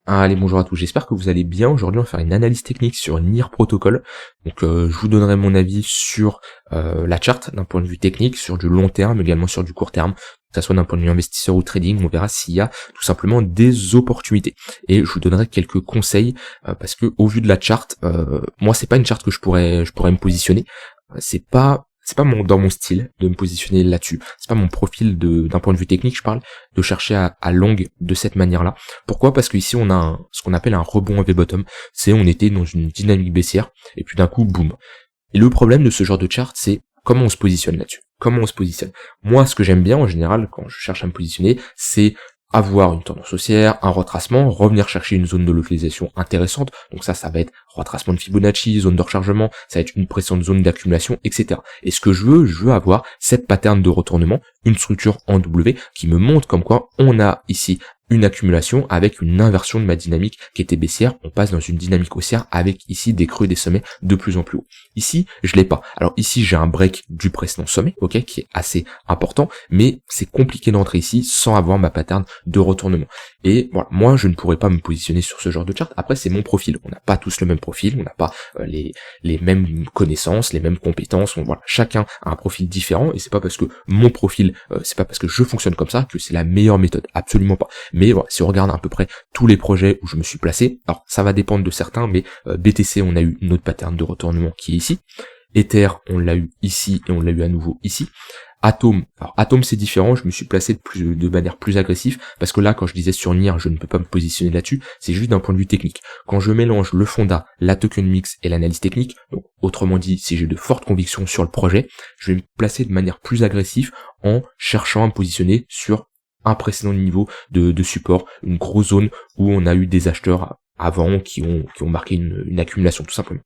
Allez, bonjour à tous, j'espère que vous allez bien. Aujourd'hui, on va faire une analyse technique sur NIR Protocol. Donc, je vous donnerai mon avis sur la charte d'un point de vue technique, sur du long terme, également sur du court terme, que ce soit d'un point de vue investisseur ou trading. On verra s'il y a tout simplement des opportunités. Et je vous donnerai quelques conseils parce que au vu de la charte, moi, c'est pas une charte que je pourrais me positionner. C'est pas dans mon style de me positionner là-dessus. C'est pas mon profil d'un point de vue technique, je parle, de chercher à longue de cette manière-là. Pourquoi? Parce qu'ici on a ce qu'on appelle un rebond en V-bottom. C'est on était dans une dynamique baissière et puis d'un coup boum. Et le problème de ce genre de chart, c'est comment on se positionne là-dessus. Comment on se positionne. Moi, ce que j'aime bien en général quand je cherche à me positionner, c'est avoir une tendance haussière, un retracement, revenir chercher une zone de localisation intéressante. Donc ça va être retracement de Fibonacci, zone de rechargement, ça va être une précédente zone d'accumulation, etc. Et ce que je veux avoir cette pattern de retournement, une structure en W qui me montre comme quoi on a ici une accumulation avec une inversion de ma dynamique qui était baissière, on passe dans une dynamique haussière avec ici des creux et des sommets de plus en plus haut. Ici, je l'ai pas. Alors ici, j'ai un break du précédent sommet, ok, qui est assez important, mais c'est compliqué d'entrer ici sans avoir ma pattern de retournement. Et voilà, moi, je ne pourrais pas me positionner sur ce genre de chart. Après, c'est mon profil. On n'a pas tous le même profil, on n'a pas les mêmes connaissances, les mêmes compétences. Voilà, chacun a un profil différent et c'est pas parce que mon profil, c'est pas parce que je fonctionne comme ça que c'est la meilleure méthode. Absolument pas. Mais voilà, si on regarde à peu près tous les projets où je me suis placé, alors ça va dépendre de certains, mais BTC, on a eu notre pattern de retournement qui est ici. Ether, on l'a eu ici et on l'a eu à nouveau ici. Atom, alors Atom c'est différent, je me suis placé de manière plus agressive, parce que là, quand je disais sur NIR, je ne peux pas me positionner là-dessus, c'est juste d'un point de vue technique. Quand je mélange le fonda, la token mix et l'analyse technique, donc autrement dit, si j'ai de fortes convictions sur le projet, je vais me placer de manière plus agressive en cherchant à me positionner sur un précédent niveau de support, une grosse zone où on a eu des acheteurs avant qui ont marqué une accumulation tout simplement.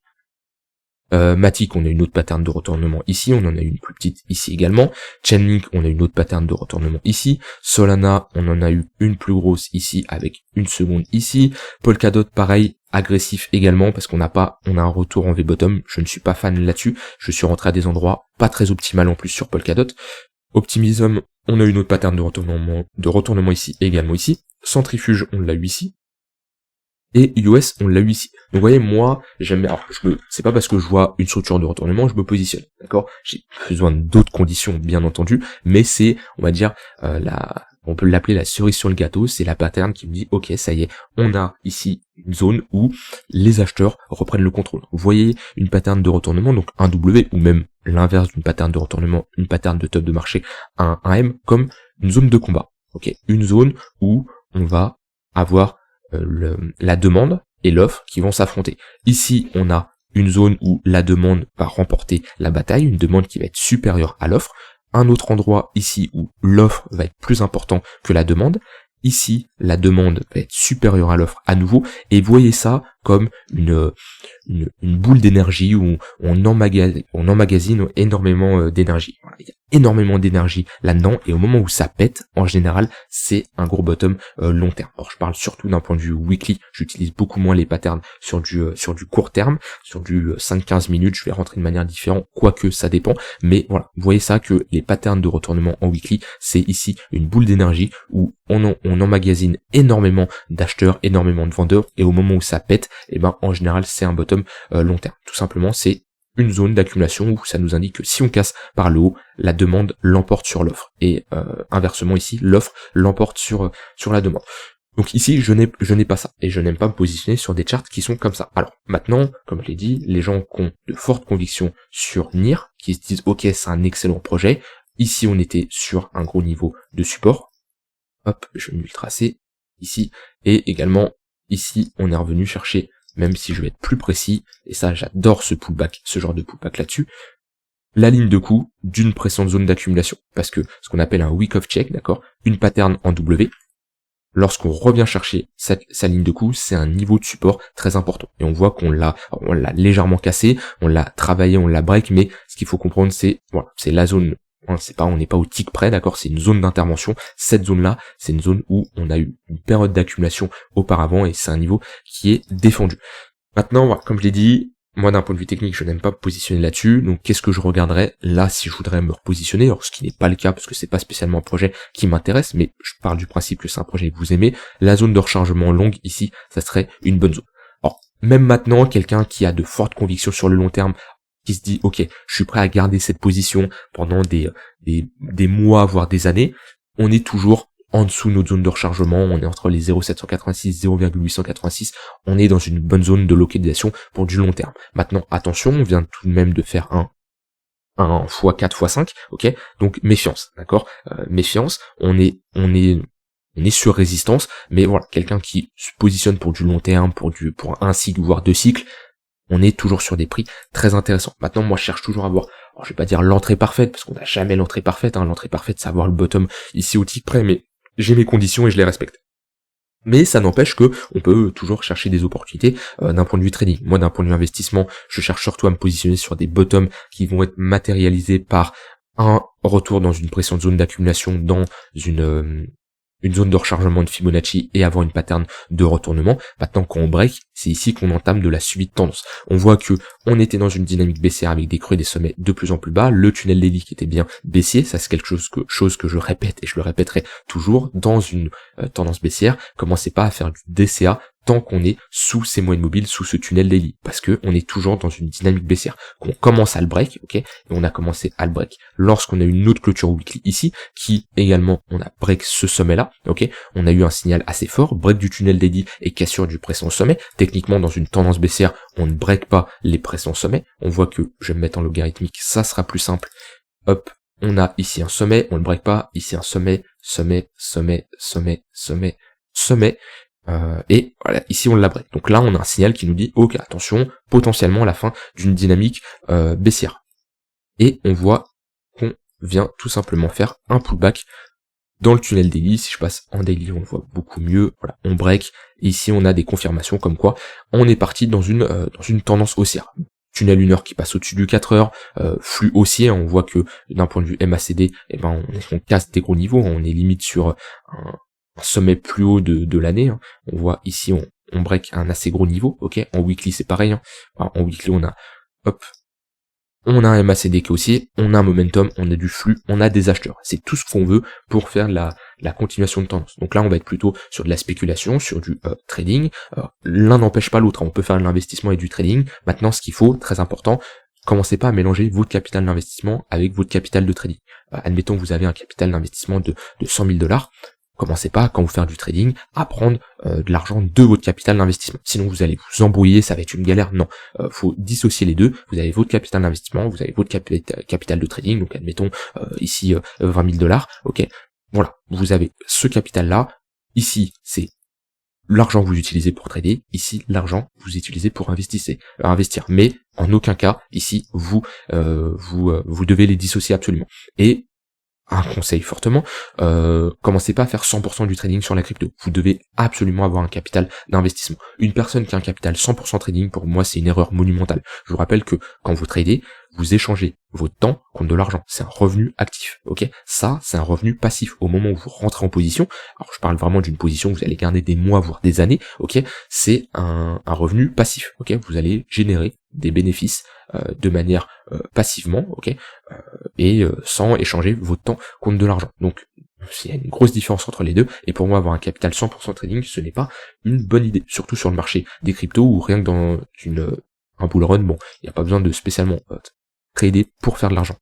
Matic, on a une autre pattern de retournement ici, on en a une plus petite ici également. Chainlink, on a une autre pattern de retournement ici. Solana, on en a eu une plus grosse ici avec une seconde ici. Polkadot, pareil, agressif également parce on a un retour en V-bottom. Je ne suis pas fan là-dessus. Je suis rentré à des endroits pas très optimal en plus sur Polkadot. Optimism, on a une autre pattern de retournement ici également ici. Centrifuge, on l'a eu ici. Et US, on l'a eu ici. Donc vous voyez, moi, j'aime, alors c'est pas parce que je vois une structure de retournement, je me positionne, d'accord? J'ai besoin d'autres conditions, bien entendu, mais c'est, on va dire, on peut l'appeler la cerise sur le gâteau, c'est la pattern qui me dit, ok, ça y est, on a ici une zone où les acheteurs reprennent le contrôle. Vous voyez une pattern de retournement, donc un W, ou même l'inverse d'une pattern de retournement, une pattern de top de marché, un M, comme une zone de combat, ok? Une zone où on va avoir la demande et l'offre qui vont s'affronter. Ici, on a une zone où la demande va remporter la bataille, une demande qui va être supérieure à l'offre. Un autre endroit ici où l'offre va être plus important que la demande. Ici, la demande va être supérieure à l'offre à nouveau. Et voyez ça comme une boule d'énergie où on emmagasine énormément d'énergie. Voilà, il y a énormément d'énergie là-dedans et au moment où ça pète, en général, c'est un gros bottom long terme. Alors je parle surtout d'un point de vue weekly, j'utilise beaucoup moins les patterns sur du court terme, sur du 5-15 minutes, je vais rentrer de manière différente, quoique ça dépend, mais voilà, vous voyez ça que les patterns de retournement en weekly, c'est ici une boule d'énergie où on emmagasine énormément d'acheteurs, énormément de vendeurs, et au moment où ça pète, et ben en général c'est un bottom long terme. Tout simplement, c'est une zone d'accumulation où ça nous indique que si on casse par le haut, la demande l'emporte sur l'offre. Et inversement ici, l'offre l'emporte sur la demande. Donc ici, je n'ai pas ça. Et je n'aime pas me positionner sur des charts qui sont comme ça. Alors maintenant, comme je l'ai dit, les gens qui ont de fortes convictions sur NIR, qui se disent ok, c'est un excellent projet. Ici, on était sur un gros niveau de support. Hop, je vais me le tracer ici. Et également, ici, on est revenu chercher, même si je vais être plus précis, et ça j'adore ce pullback, ce genre de pullback là-dessus, la ligne de coup d'une précédente zone d'accumulation. Parce que ce qu'on appelle un week of check, d'accord, une pattern en W, lorsqu'on revient chercher sa ligne de coup, c'est un niveau de support très important. Et on voit qu'on l'a légèrement cassé, on l'a travaillé, on l'a break, mais ce qu'il faut comprendre, c'est, voilà, c'est la zone. On n'est pas au tick près, d'accord, c'est une zone d'intervention. Cette zone-là, c'est une zone où on a eu une période d'accumulation auparavant et c'est un niveau qui est défendu. Maintenant, voilà, comme je l'ai dit, Moi, d'un point de vue technique, je n'aime pas me positionner là-dessus, donc qu'est-ce que je regarderais là si je voudrais me repositionner, alors ce qui n'est pas le cas parce que c'est pas spécialement un projet qui m'intéresse, mais je parle du principe que c'est un projet que vous aimez. La zone de rechargement longue ici, ça serait une bonne zone. Alors, même maintenant, quelqu'un qui a de fortes convictions sur le long terme, qui se dit ok, je suis prêt à garder cette position pendant des mois, voire des années, on est toujours en dessous de notre zone de rechargement, on est entre les 0,786, 0,886, on est dans une bonne zone de localisation pour du long terme. Maintenant, attention, on vient tout de même de faire un x4, x5, ok, donc méfiance, d'accord, méfiance, on est sur résistance, mais voilà, quelqu'un qui se positionne pour du long terme, pour un cycle, voire 2 cycles, on est toujours sur des prix très intéressants. Maintenant, moi, je cherche toujours à voir, alors je vais pas dire l'entrée parfaite, parce qu'on n'a jamais l'entrée parfaite, l'entrée parfaite, c'est avoir le bottom ici au tick près, mais j'ai mes conditions et je les respecte. Mais ça n'empêche que on peut toujours chercher des opportunités d'un point de vue trading. Moi, d'un point de vue investissement, je cherche surtout à me positionner sur des bottoms qui vont être matérialisés par un retour dans une précédente zone d'accumulation, dans une zone de rechargement de Fibonacci et avoir une pattern de retournement. Maintenant, quand on break, c'est ici qu'on entame de la suivi de tendance. On voit que on était dans une dynamique baissière avec des creux et des sommets de plus en plus bas. Le tunnel daily qui était bien baissier, ça c'est quelque chose que je répète et je le répéterai toujours dans une tendance baissière. Commencez pas à faire du DCA tant qu'on est sous ces moyennes mobiles, sous ce tunnel daily, parce que on est toujours dans une dynamique baissière. Qu'on commence à le break, ok, et on a commencé à le break lorsqu'on a eu une autre clôture weekly ici, qui également on a break ce sommet-là, ok, on a eu un signal assez fort, break du tunnel daily et cassure du précédent sommet. Techniquement, dans une tendance baissière, on ne break pas les précédents sommets. On voit que je vais me mettre en logarithmique, ça sera plus simple. Hop, on a ici un sommet, on ne break pas, ici un sommet, sommet, sommet, sommet, sommet, sommet. Et voilà, ici on l'a break. Donc là on a un signal qui nous dit ok, attention, potentiellement la fin d'une dynamique baissière. Et on voit qu'on vient tout simplement faire un pullback dans le tunnel daily. Si je passe en daily, on le voit beaucoup mieux. Voilà, on break. Et ici on a des confirmations comme quoi on est parti dans une tendance haussière. Tunnel 1 heure qui passe au-dessus du 4 heures, flux haussier, on voit que d'un point de vue MACD, eh ben on casse des gros niveaux, on est limite sur un sommet plus haut de l'année. On voit ici on break un assez gros niveau, ok. En weekly c'est pareil, en weekly on a on a un MACD qui est haussier, on a un momentum, on a du flux, on a des acheteurs. C'est tout ce qu'on veut pour faire la continuation de tendance. Donc là on va être plutôt sur de la spéculation, sur du trading. L'un n'empêche pas l'autre, on peut faire de l'investissement et du trading. Maintenant ce qu'il faut, très important, commencez pas à mélanger votre capital d'investissement avec votre capital de trading. Admettons que vous avez un capital d'investissement de 100 000 $. Commencez pas, quand vous faites du trading, à prendre de l'argent de votre capital d'investissement. Sinon vous allez vous embrouiller, ça va être une galère. Non, faut dissocier les deux. Vous avez votre capital d'investissement, vous avez votre capital de trading. Donc admettons ici 20 000 $. Ok, voilà, vous avez ce capital-là. Ici c'est l'argent que vous utilisez pour trader. Ici l'argent que vous utilisez pour investir. Mais en aucun cas ici vous devez les dissocier absolument. Et un conseil fortement, commencez pas à faire 100% du trading sur la crypto. Vous devez absolument avoir un capital d'investissement. Une personne qui a un capital 100% trading, pour moi, c'est une erreur monumentale. Je vous rappelle que quand vous tradez, vous échangez votre temps contre de l'argent. C'est un revenu actif, ok. Ça, c'est un revenu passif. Au moment où vous rentrez en position, alors je parle vraiment d'une position que vous allez garder des mois, voire des années, ok. C'est un revenu passif, ok. Vous allez générer des bénéfices de manière passivement, ok, et sans échanger votre temps contre de l'argent. Donc il y a une grosse différence entre les deux, et pour moi avoir un capital 100% trading, ce n'est pas une bonne idée, surtout sur le marché des cryptos, ou rien que dans un bull run, bon, il n'y a pas besoin de spécialement trader pour faire de l'argent.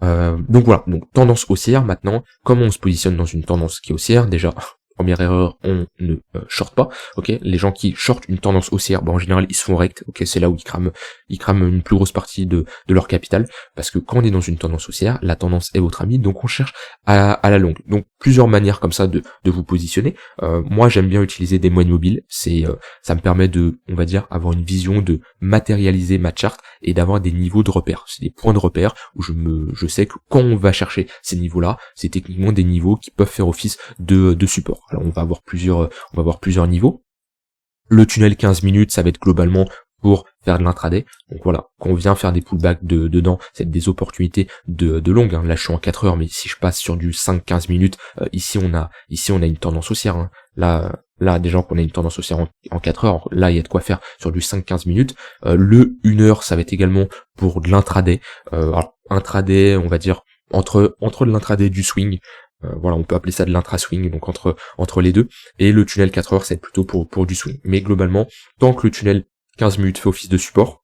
Donc voilà, donc tendance haussière. Maintenant, comment on se positionne dans une tendance qui est haussière? Déjà, première erreur, on ne short pas, ok. Les gens qui shortent une tendance haussière, en général ils se font rect, ok. C'est là où ils crament une plus grosse partie de leur capital, parce que quand on est dans une tendance haussière, la tendance est votre amie, donc on cherche à la longue. Donc plusieurs manières comme ça de vous positionner. Moi j'aime bien utiliser des moyennes mobiles, ça me permet de, on va dire, avoir une vision, de matérialiser ma charte et d'avoir des niveaux de repère. C'est des points de repère où je sais que quand on va chercher ces niveaux-là, c'est techniquement des niveaux qui peuvent faire office de support. Alors on va avoir plusieurs niveaux. Le tunnel 15 minutes, ça va être globalement pour faire de l'intraday. Donc voilà, quand on vient faire des pullbacks dedans, c'est des opportunités de longue, hein. Là je suis en 4 heures, mais si je passe sur du 5-15 minutes, ici on a une tendance haussière, hein. Là déjà qu'on a une tendance haussière en 4 heures, là il y a de quoi faire sur du 5-15 minutes. Le 1 heure, ça va être également pour de l'intraday. Alors intraday, on va dire entre de l'intraday et du swing. Voilà, on peut appeler ça de l'intra-swing, donc entre les deux. Et le tunnel 4 heures, c'est plutôt pour du swing. Mais globalement, tant que le tunnel 15 minutes fait office de support,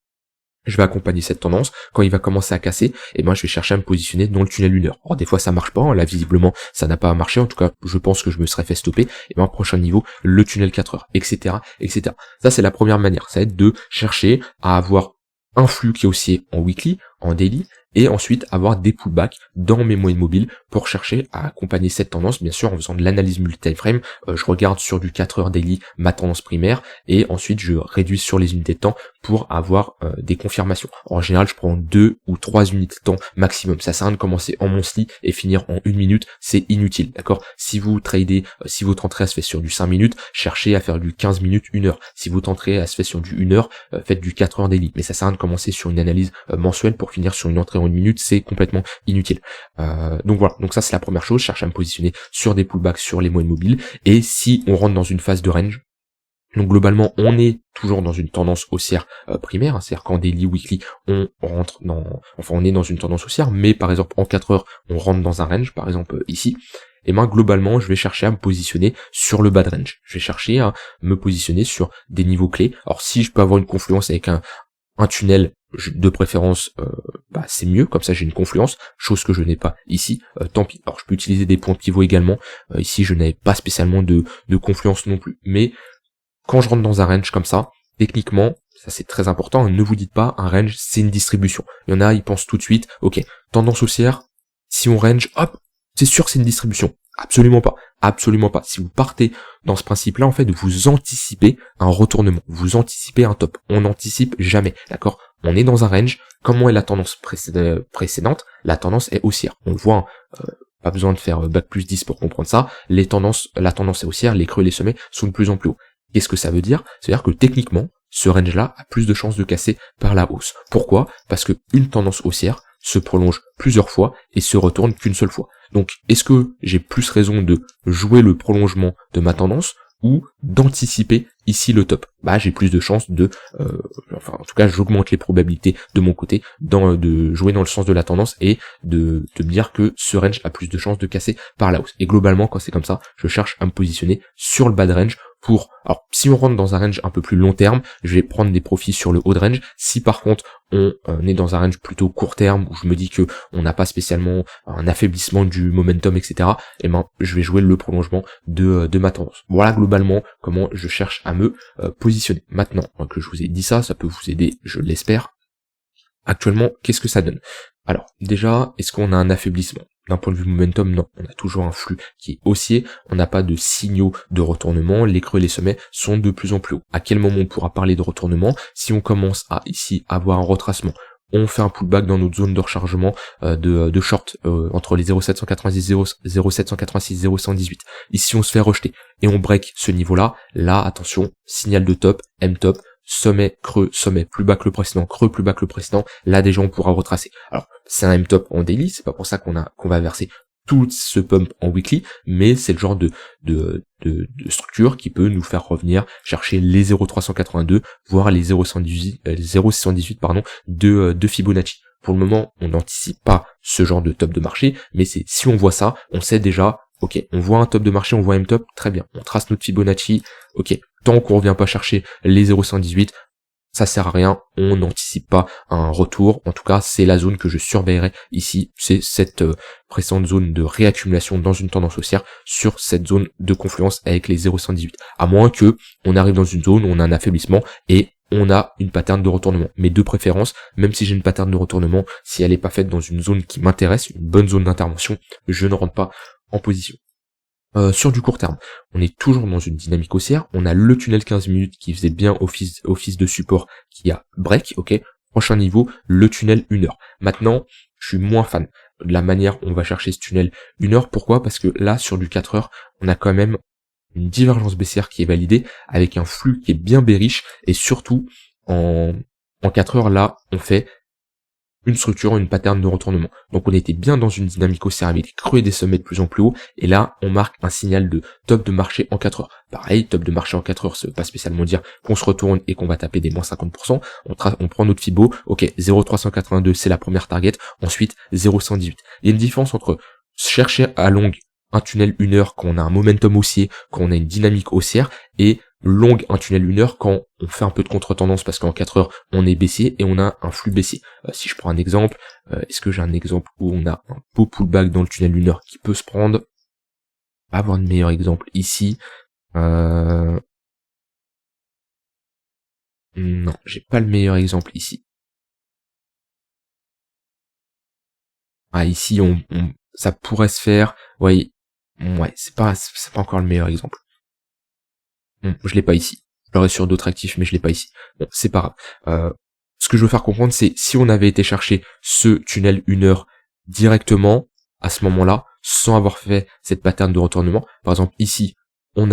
je vais accompagner cette tendance. Quand il va commencer à casser, et ben je vais chercher à me positionner dans le tunnel 1 heure. Alors des fois ça marche pas, hein. Là visiblement ça n'a pas marché, en tout cas je pense que je me serais fait stopper, et ben prochain niveau, le tunnel 4 heures, etc. etc. Ça c'est la première manière, ça va être de chercher à avoir un flux qui est haussier en weekly, en daily, et ensuite avoir des pullbacks dans mes moyennes mobiles pour chercher à accompagner cette tendance, bien sûr en faisant de l'analyse multi-time frame. Je regarde sur du 4 heures daily ma tendance primaire, et ensuite je réduis sur les unités de temps pour avoir des confirmations. En général je prends 2 ou 3 unités de temps maximum, ça sert à rien de commencer en monthly et finir en 1 minute, c'est inutile, d'accord? Si vous tradez, si votre entrée se fait sur du 5 minutes, cherchez à faire du 15 minutes, 1 heure. Si votre entrée se fait sur du 1 heure, faites du 4 heures daily, mais ça sert à rien de commencer sur une analyse mensuelle pour finir sur une entrée en 1 minute, c'est complètement inutile. Donc voilà, donc ça c'est la première chose, chercher à me positionner sur des pullbacks sur les moyennes mobiles. Et si on rentre dans une phase de range, donc globalement on est toujours dans une tendance haussière primaire, hein, c'est-à-dire qu'en daily, weekly, on est dans une tendance haussière, mais par exemple en 4 heures on rentre dans un range, par exemple ici. Et ben globalement je vais chercher à me positionner sur le bas de range, je vais chercher à me positionner sur des niveaux clés. Alors si je peux avoir une confluence avec un tunnel de préférence, c'est mieux, comme ça j'ai une confluence, chose que je n'ai pas ici, tant pis. Alors je peux utiliser des points pivot également, ici je n'avais pas spécialement de confluence non plus, mais quand je rentre dans un range comme ça, techniquement, ça c'est très important, ne vous dites pas un range c'est une distribution. Il y en a, ils pensent tout de suite, ok, tendance haussière, si on range, hop, c'est sûr que c'est une distribution. Absolument pas. Absolument pas. Si vous partez dans ce principe-là, en fait, vous anticipez un retournement. Vous anticipez un top. On n'anticipe jamais. D'accord? On est dans un range. Comment est la tendance précédente? La tendance est haussière. On le voit, hein, pas besoin de faire bac plus 10 pour comprendre ça. La tendance est haussière. Les creux et les sommets sont de plus en plus hauts. Qu'est-ce que ça veut dire? Ça veut dire que techniquement, ce range-là a plus de chances de casser par la hausse. Pourquoi? Parce que une tendance haussière se prolonge plusieurs fois et se retourne qu'une seule fois. Donc, est-ce que j'ai plus raison de jouer le prolongement de ma tendance ou d'anticiper ici le top? J'ai plus de chances en tout cas, j'augmente les probabilités de mon côté de jouer dans le sens de la tendance et de me dire que ce range a plus de chances de casser par la hausse. Et globalement, quand c'est comme ça, je cherche à me positionner sur le bas de range alors si on rentre dans un range un peu plus long terme, je vais prendre des profits sur le haut de range. Si par contre on est dans un range plutôt court terme où je me dis que on n'a pas spécialement un affaiblissement du momentum, etc., je vais jouer le prolongement de ma tendance. Voilà globalement comment je cherche à me positionner. Maintenant que je vous ai dit ça peut vous aider, je l'espère. Actuellement, qu'est-ce que ça donne? Alors déjà, est-ce qu'on a un affaiblissement? D'un point de vue momentum, non. On a toujours un flux qui est haussier, on n'a pas de signaux de retournement, les creux et les sommets sont de plus en plus hauts. À quel moment on pourra parler de retournement? Si on commence à ici avoir un retracement, on fait un pullback dans notre zone de rechargement de short entre les 0,790, 0,786, 0,118. Ici on se fait rejeter et on break ce niveau-là. Là, attention, signal de top, M-top, sommet, creux, sommet, plus bas que le précédent, creux, plus bas que le précédent, là déjà on pourra retracer. Alors c'est un M-top en daily, c'est pas pour ça qu'on va verser tout ce pump en weekly, mais c'est le genre de structure qui peut nous faire revenir chercher les 0,382, voire les 0,618 de Fibonacci. Pour le moment, on n'anticipe pas ce genre de top de marché, mais si on voit ça, on sait déjà, ok, on voit un top de marché, on voit un M-top, très bien, on trace notre Fibonacci, ok, tant qu'on revient pas chercher les 0,118, ça sert à rien, on n'anticipe pas un retour, en tout cas c'est la zone que je surveillerai ici, c'est cette précédente zone de réaccumulation dans une tendance haussière sur cette zone de confluence avec les 0,118, à moins que on arrive dans une zone où on a un affaiblissement et on a une pattern de retournement, mais de préférence, même si j'ai une pattern de retournement, si elle n'est pas faite dans une zone qui m'intéresse, une bonne zone d'intervention, je ne rentre pas en position. Sur du court terme, on est toujours dans une dynamique haussière, on a le tunnel 15 minutes qui faisait bien office de support qui a break, ok, prochain niveau, le tunnel 1 heure. Maintenant, je suis moins fan de la manière dont on va chercher ce tunnel 1 heure, pourquoi? Parce que là, sur du 4 heures, on a quand même une divergence baissière qui est validée, avec un flux qui est bien bearish, et surtout, en 4 heures, là, on fait une structure, une pattern de retournement. Donc on était bien dans une dynamique haussière avec des creux et des sommets de plus en plus haut, et là on marque un signal de top de marché en 4 heures. Pareil, top de marché en 4 heures, ça veut pas spécialement dire qu'on se retourne et qu'on va taper des moins 50%, on prend notre Fibo, ok, 0,382 c'est la première target, ensuite 0,118. Il y a une différence entre chercher à longue un tunnel 1 heure quand on a un momentum haussier, quand on a une dynamique haussière, et longue un tunnel 1 heure quand on fait un peu de contre-tendance parce qu'en 4 heures on est baissier et on a un flux baissier. Si je prends un exemple, est-ce que j'ai un exemple où on a un beau pullback dans le tunnel 1 heure qui peut se prendre? Pas avoir de meilleur exemple ici. Non, j'ai pas le meilleur exemple ici. Ah, ici ça pourrait se faire. Ouais, c'est pas encore le meilleur exemple. Je l'ai pas ici. Je l'aurais sur d'autres actifs, mais je l'ai pas ici. Bon, c'est pas grave. Ce que je veux faire comprendre, c'est si on avait été chercher ce tunnel 1 heure directement, à ce moment-là, sans avoir fait cette pattern de retournement, par exemple ici, on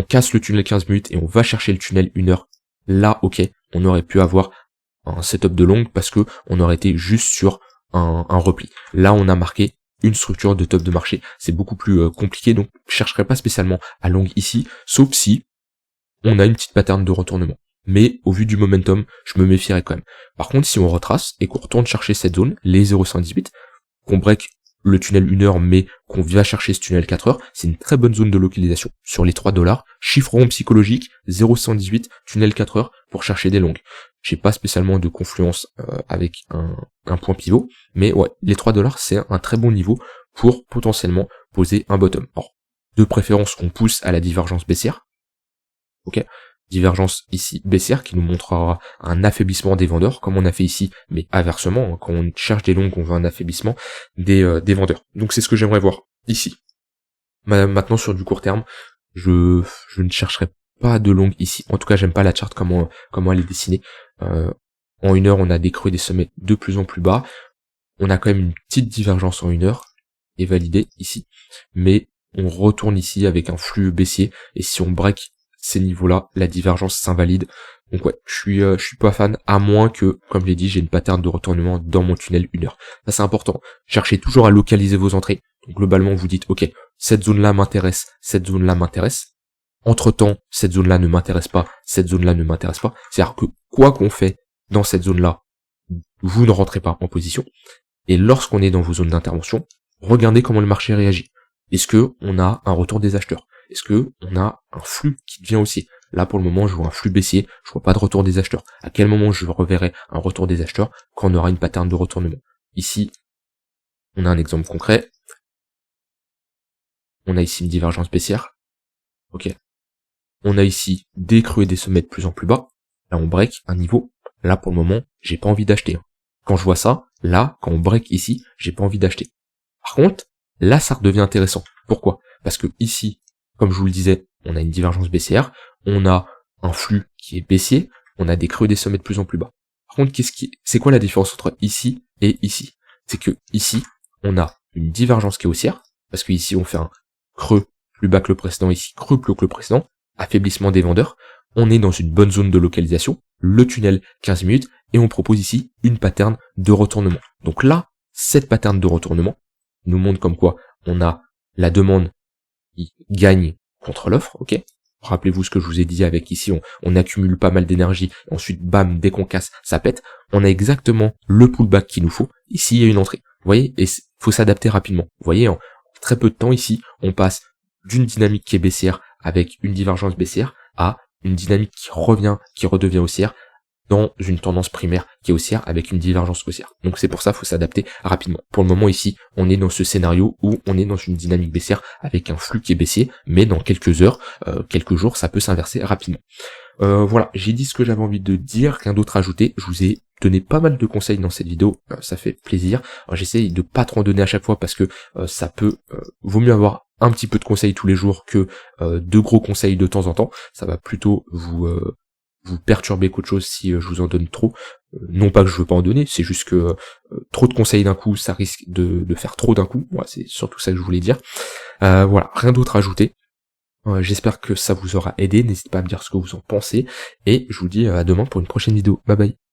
casse le tunnel 15 minutes et on va chercher le tunnel 1 heure, là, ok, on aurait pu avoir un setup de longue parce que on aurait été juste sur un repli. Là, on a marqué une structure de top de marché. C'est beaucoup plus compliqué, donc je chercherai pas spécialement à longue ici, sauf si on a une petite pattern de retournement. Mais au vu du momentum, je me méfierais quand même. Par contre, si on retrace et qu'on retourne chercher cette zone, les 0,118, qu'on break le tunnel 1 heure, mais qu'on vient chercher ce tunnel 4 heures, c'est une très bonne zone de localisation. Sur les 3 $, chiffre rond psychologique, 0,118, tunnel 4 heures pour chercher des longues. J'ai pas spécialement de confluence avec un point pivot, mais ouais, les 3 $, c'est un très bon niveau pour potentiellement poser un bottom. Alors, de préférence, on pousse à la divergence baissière. Ok, divergence ici baissière qui nous montrera un affaiblissement des vendeurs comme on a fait ici, mais inversement, hein, quand on cherche des longues, on veut un affaiblissement des vendeurs. Donc c'est ce que j'aimerais voir ici. Maintenant sur du court terme, je ne chercherai pas de longue ici. En tout cas, j'aime pas la charte comment elle est dessinée. En 1 heure, on a des creux et des sommets de plus en plus bas. On a quand même une petite divergence en 1 heure, et validée ici. Mais on retourne ici avec un flux baissier, et si on break ces niveaux-là, la divergence s'invalide. Donc ouais, je suis pas fan, à moins que, comme je l'ai dit, j'ai une pattern de retournement dans mon tunnel 1 heure. Ça c'est important. Cherchez toujours à localiser vos entrées. Donc globalement, vous dites, ok, cette zone-là m'intéresse, cette zone-là m'intéresse. Entre-temps, cette zone-là ne m'intéresse pas, cette zone-là ne m'intéresse pas. C'est-à-dire que quoi qu'on fait dans cette zone-là, vous ne rentrez pas en position. Et lorsqu'on est dans vos zones d'intervention, regardez comment le marché réagit. Est-ce que on a un retour des acheteurs? Est-ce que on a un flux qui devient haussier? Là, pour le moment, je vois un flux baissier, je vois pas de retour des acheteurs. À quel moment je reverrai un retour des acheteurs? Quand on aura une pattern de retournement. Ici, on a un exemple concret. On a ici une divergence baissière. Ok. On a ici des creux et des sommets de plus en plus bas. Là, on break un niveau. Là, pour le moment, j'ai pas envie d'acheter. Quand je vois ça, là, quand on break ici, j'ai pas envie d'acheter. Par contre, là, ça redevient intéressant. Pourquoi? Parce que ici, comme je vous le disais, on a une divergence baissière, on a un flux qui est baissier, on a des creux et des sommets de plus en plus bas. Par contre, c'est quoi la différence entre ici et ici? C'est que ici, on a une divergence qui est haussière, parce que ici, on fait un creux plus bas que le précédent, ici, creux plus haut que le précédent, affaiblissement des vendeurs, on est dans une bonne zone de localisation, le tunnel 15 minutes, et on propose ici une pattern de retournement. Donc là, cette pattern de retournement nous montre comme quoi on a la demande qui gagne contre l'offre, ok. Rappelez-vous ce que je vous ai dit avec ici, on accumule pas mal d'énergie, ensuite bam, dès qu'on casse, ça pète. On a exactement le pullback qu'il nous faut. Ici, il y a une entrée. Vous voyez, et faut s'adapter rapidement. Vous voyez, en très peu de temps ici, on passe d'une dynamique qui est baissière avec une divergence baissière à une dynamique qui redevient haussière dans une tendance primaire qui est haussière avec une divergence haussière. Donc c'est pour ça, faut s'adapter rapidement. Pour le moment ici, on est dans ce scénario où on est dans une dynamique baissière avec un flux qui est baissier, mais dans quelques heures, quelques jours, ça peut s'inverser rapidement. Voilà, j'ai dit ce que j'avais envie de dire, rien d'autre à ajouter. Je vous ai donné pas mal de conseils dans cette vidéo, ça fait plaisir. J'essaye de pas trop en donner à chaque fois parce que ça peut, vaut mieux avoir un petit peu de conseils tous les jours que de gros conseils de temps en temps. Ça va plutôt vous perturber qu'autre chose si je vous en donne trop. Non pas que je veux pas en donner, c'est juste que trop de conseils d'un coup, ça risque de faire trop d'un coup. Voilà, c'est surtout ça que je voulais dire. Voilà, rien d'autre à ajouter. J'espère que ça vous aura aidé, n'hésitez pas à me dire ce que vous en pensez, et je vous dis à demain pour une prochaine vidéo. Bye bye.